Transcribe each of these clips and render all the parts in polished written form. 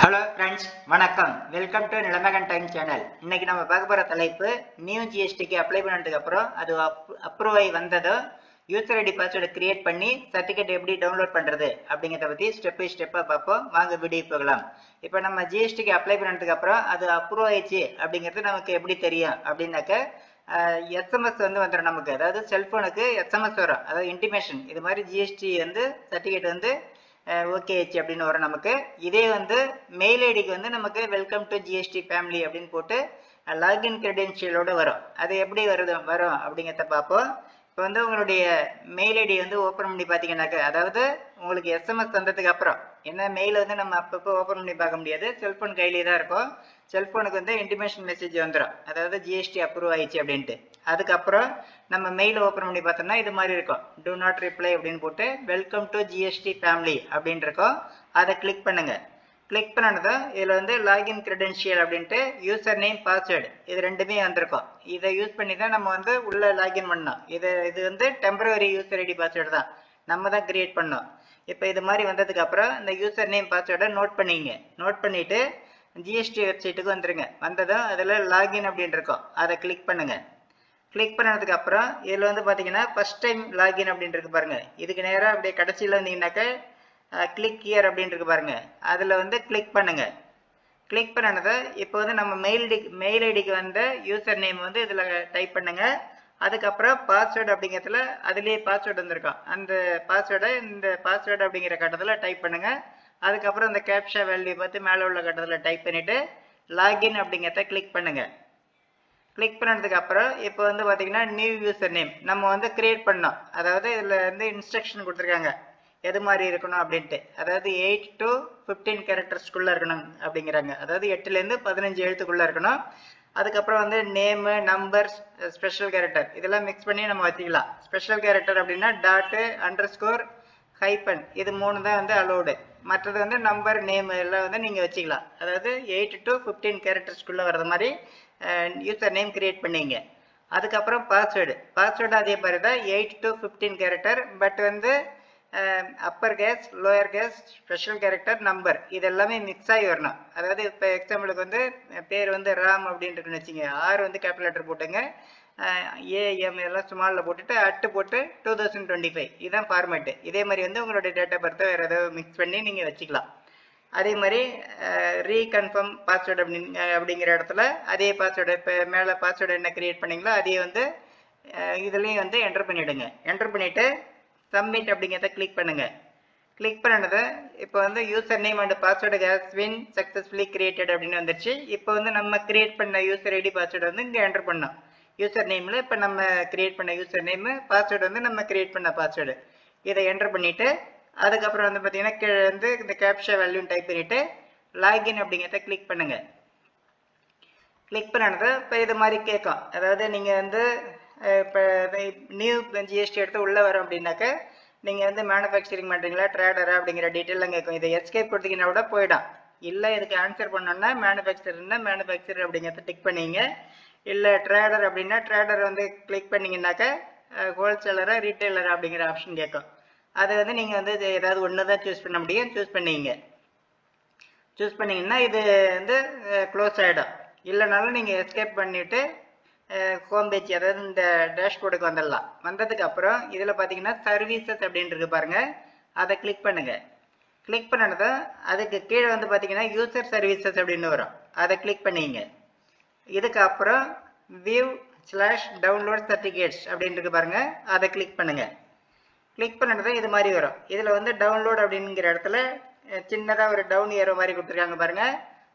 Hello friends, வணக்கம். Welcome to Nilamagan time channel. இன்னைக்கு நம்ம பார்க்க போகிற தலைப்பு, நியூ ஜிஎஸ்டிக்கு அப்ளை பண்ணதுக்கு அப்புறம் அது அப்ரூவ் ஆகி வந்ததோ யூசர் ஐடி பாஸ்வேர்டு கிரியேட் பண்ணி சர்டிஃபிகேட் எப்படி டவுன்லோட் பண்ணுறது அப்படிங்கிறத பற்றி ஸ்டெப் பை ஸ்டெப்பாக பார்ப்போம். வாங்க வீடியோ போகலாம். இப்போ நம்ம ஜிஎஸ்டிக்கு அப்ளை பண்ணதுக்கு அப்புறம் அது அப்ரூவ் ஆயிடுச்சு அப்படிங்கிறது நமக்கு எப்படி தெரியும் அப்படின்னாக்க, எஸ்எம்எஸ் வந்துடும் நமக்கு. அதாவது செல்ஃபோனுக்கு எஸ்எம்எஸ் வரும், அதாவது இன்டிமேஷன், இது மாதிரி ஜிஎஸ்டி சர்டிஃபிகேட் ஓகே ஆச்சு அப்படின்னு வரும் நமக்கு. இதே மெயில் ஐடிக்கு நமக்கு வெல்கம் டு ஜிஎஸ்டி ஃபேமிலி அப்படின்னு போட்டு லாகின் கிரெடென்ஷியலோட வரும். அது எப்படி வரும் அப்படிங்கிறத பார்ப்போம். இப்போ உங்களுடைய மெயில் ஐடி ஓப்பன் பண்ணி பார்த்தீங்கன்னாக்க, அதாவது உங்களுக்கு எஸ்எம்எஸ் வந்ததுக்கு அப்புறம், என்ன மெயில் நம்ம அப்பப்போ ஓப்பன் பண்ணி பார்க்க முடியாது, செல்ஃபோன் கையிலே தான் இருக்கும். செல்ஃபோனுக்கு இன்டிமேஷன் மெசேஜ் வந்துடும், அதாவது ஜிஎஸ்டி அப்ரூவ் ஆயிடுச்சு அப்படின்ட்டு. அதுக்கப்புறம் நம்ம மெயில் ஓப்பன் பண்ணி பார்த்தோம்னா இது மாதிரி இருக்கும், டூ நாட் ரிப்ளை அப்படின்னு போட்டு வெல்கம் டு ஜிஎஸ்டி ஃபேமிலி அப்படின்னு இருக்கும். அதை கிளிக் பண்ணுங்க. கிளிக் பண்ணனதும் இதில் லாகின் கிரெடென்ஷியல் அப்படின்ட்டு யூசர் நேம் பாஸ்வேர்டு இது ரெண்டுமே வந்திருக்கும். இதை யூஸ் பண்ணி தான் நம்ம உள்ள லாகின் பண்ணோம். இது டெம்பரரி யூசர் ஐடி பாஸ்வேர்டு தான், நம்ம தான் கிரியேட் பண்ணோம். இப்போ இது மாதிரி வந்ததுக்கு அப்புறம் இந்த யூசர் நேம் பாஸ்வேர்டை நோட் பண்ணிங்க. நோட் பண்ணிட்டு ஜிஎஸ்டி வெப்சைட்டுக்கு வந்துருங்க. வந்ததும் அதில் லாகின் அப்படின்னு இருக்கும், அதை கிளிக் பண்ணுங்க. கிளிக் பண்ணதுக்கு அப்புறம் இதில் பார்த்தீங்கன்னா ஃபர்ஸ்ட் டைம் லாகின் அப்படின்னு இருக்கு பாருங்க. இதுக்கு நேராக அப்படியே கடைசியில் வந்தீங்கன்னாக்க கிளிக் ஹியர் அப்படின்னு இருக்கு பாருங்க, அதில் கிளிக் பண்ணுங்க. கிளிக் பண்ணனதை இப்போ நம்ம மெயில் ஐடிக்கு வந்த யூசர் நேம் இதில் டைப் பண்ணுங்க. அதுக்கப்புறம் பாஸ்வேர்டு அப்படிங்கிறதுல அதுலேயே பாஸ்வேர்டு வந்திருக்கும், அந்த பாஸ்வேர்டை இந்த பாஸ்வேர்டு அப்படிங்கிற கட்டத்தில் டைப் பண்ணுங்க. அதுக்கப்புறம் இந்த கேப்ஷா வேல்யூ பார்த்து மேலே உள்ள கட்டத்தில் டைப் பண்ணிவிட்டு லாகின் அப்படிங்கிறத கிளிக் பண்ணுங்க. கிளிக் பண்ணதுக்கு அப்புறம் இப்போ பார்த்தீங்கன்னா நியூ யூசர் நேம் நம்ம கிரியேட் பண்ணோம். அதாவது இதில் இன்ஸ்ட்ரக்ஷன் கொடுத்துருக்காங்க எது மாதிரி இருக்கணும் அப்படின்ட்டு. அதாவது 8 to 15 கேரக்டர்ஸ்க்குள்ளே இருக்கணும் அப்படிங்கிறாங்க. அதாவது 8லேருந்து 15 எழுத்துக்குள்ளே இருக்கணும். அதுக்கப்புறம் நேமு, நம்பர், ஸ்பெஷல் கேரக்டர் இதெல்லாம் மிக்ஸ் பண்ணி நம்ம வச்சுக்கலாம். ஸ்பெஷல் கேரக்டர் அப்படின்னா டாட்டு, அண்டர்ஸ்கோர், ஹைப்பன் இது 3 தான் அலோடு. மற்றது நம்பர், நேம் எல்லாம் நீங்கள் வச்சுக்கலாம். அதாவது 8 to 15 கேரக்டர்ஸ்க்குள்ளே வர்றது மாதிரி யூசர் நேம் கிரியேட் பண்ணிங்க. அதுக்கப்புறம் பாஸ்வேர்டு அதே மாதிரி தான் 8 to 15 character. But upper case, lower case, special character, number இது எல்லாமே மிக்ஸ் ஆகி வரணும். அதாவது இப்போ எக்ஸாம்பிளுக்கு பேர் ராம் அப்படின்னு இருக்குன்னு வச்சுங்க, ஆர் கேபிட்டல் லெட்டர் போட்டுங்க, ஏஎம் எல்லாம் ஸ்மாலில் போட்டுட்டு அட்டு போட்டு 2025 இதுதான் ஃபார்மேட்டு. இதே மாதிரி உங்களுடைய டேட் ஆஃப் பர்த்தை வேறு ஏதாவது மிக்ஸ் பண்ணி நீங்கள் வச்சுக்கலாம். அதே மாதிரி ரீகன்ஃபார்ம் பாஸ்வேர்டு அப்படிங்கிற இடத்துல அதே பாஸ்வேர்டு, இப்போ மேலே பாஸ்வேர்டு என்ன கிரியேட் பண்ணீங்களோ அதையே இதுலேயும் என்டர் பண்ணிவிடுங்க. என்டர் பண்ணிவிட்டு சப்மிட் அப்படிங்கிறத கிளிக் பண்ணுங்க. கிளிக் பண்ணதை இப்போ user name and password has been successfully created அப்படின்னு வந்துருச்சு. இப்போ நம்ம கிரியேட் பண்ண யூசர் ஐடி பாஸ்வேர்டு இங்கே என்டர் பண்ணோம். யூசர் நேமில் இப்போ நம்ம கிரியேட் பண்ண யூசர் நேமு, பாஸ்வேர்டு நம்ம கிரியேட் பண்ண பாஸ்வேர்டு இதை என்டர் பண்ணிவிட்டு அதுக்கப்புறம் பார்த்தீங்கன்னா கீழே இந்த கேப்ஷா வேல்யூன்னு டைப் பண்ணிவிட்டு லாகின் அப்படிங்கிறத கிளிக் பண்ணுங்க. கிளிக் பண்ணதை இப்போ இது மாதிரி கேட்கும். அதாவது நீங்கள் இப்போ நியூ ஜிஎஸ்டி எடுத்து உள்ளே வரோம் அப்படின்னாக்க நீங்கள் மேனுஃபேக்சரிங் பண்ணுறீங்களா, ட்ரேடரா அப்படிங்கிற டீட்டெயிலாம் கேட்கும். இதை எஸ்கேப் கொடுத்தீங்கன்னா கூட போயிடும். இல்லை இதுக்கு ஆன்சர் பண்ணோன்னா மேனுஃபேக்சர் அப்படிங்கிறத டிக் பண்ணிங்க. இல்லை ட்ரேடர் அப்படின்னா ட்ரேடர் கிளிக் பண்ணிங்கன்னாக்க ஹோல்சேலரா, ரீட்டைலரா அப்படிங்கிற ஆப்ஷன் கேட்கும். அது நீங்கள் ஏதாவது ஒன்று தான் சூஸ் பண்ண முடியும். சூஸ் பண்ணிங்கன்னா இது க்ளோஸ் ஆகிடும். இல்லைனாலும் நீங்கள் எஸ்கேப் பண்ணிவிட்டு ஹோம் பேஜ், அதாவது இந்த டேஷ்போர்டுக்கு வந்துடலாம். வந்ததுக்கு அப்புறம் இதில் பார்த்தீங்கன்னா சர்வீசஸ் அப்படின்னு இருக்கு பாருங்க, அதை கிளிக் பண்ணுங்க. கிளிக் பண்ணதான் அதுக்கு கீழே பார்த்தீங்கன்னா யூசர் சர்வீசஸ் அப்படின்னு வரும், அதை கிளிக் பண்ணிங்க. இதுக்கப்புறம் view/download certificates அப்படின்னு இருக்கு பாருங்க, அதை கிளிக் பண்ணுங்க. கிளிக் பண்ணது இது மாதிரி வரும். இதில் டவுன்லோட் அப்படிங்கிற இடத்துல சின்னதாக ஒரு டவுன் ஏரோ மாதிரி கொடுத்துருக்காங்க பாருங்க,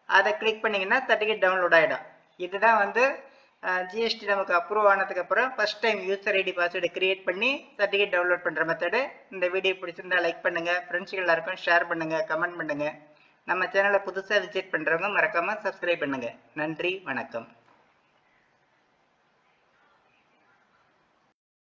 அதை கிளிக் பண்ணிங்கன்னா சர்டிஃபிகேட் டவுன்லோட் ஆகிடும். இதுதான் ஜிஎஸ்டி நமக்கு அப்ரூவ் ஆனதுக்கு அப்புறம் first time user ID password create பண்ணி சர்டிஃபிகேட் டவுன்லோட் பண்ணுற மெத்தடு. இந்த வீடியோ பிடிச்சிருந்தா லைக் பண்ணுங்கள், ஃப்ரெண்ட்ஸுகள் எல்லாருக்கும் ஷேர் பண்ணுங்கள், கமெண்ட் பண்ணுங்கள். நம்ம சேனலை புதுசாக விசிட் பண்ணுறவங்க மறக்காமல் சப்ஸ்கிரைப் பண்ணுங்கள். நன்றி, வணக்கம்.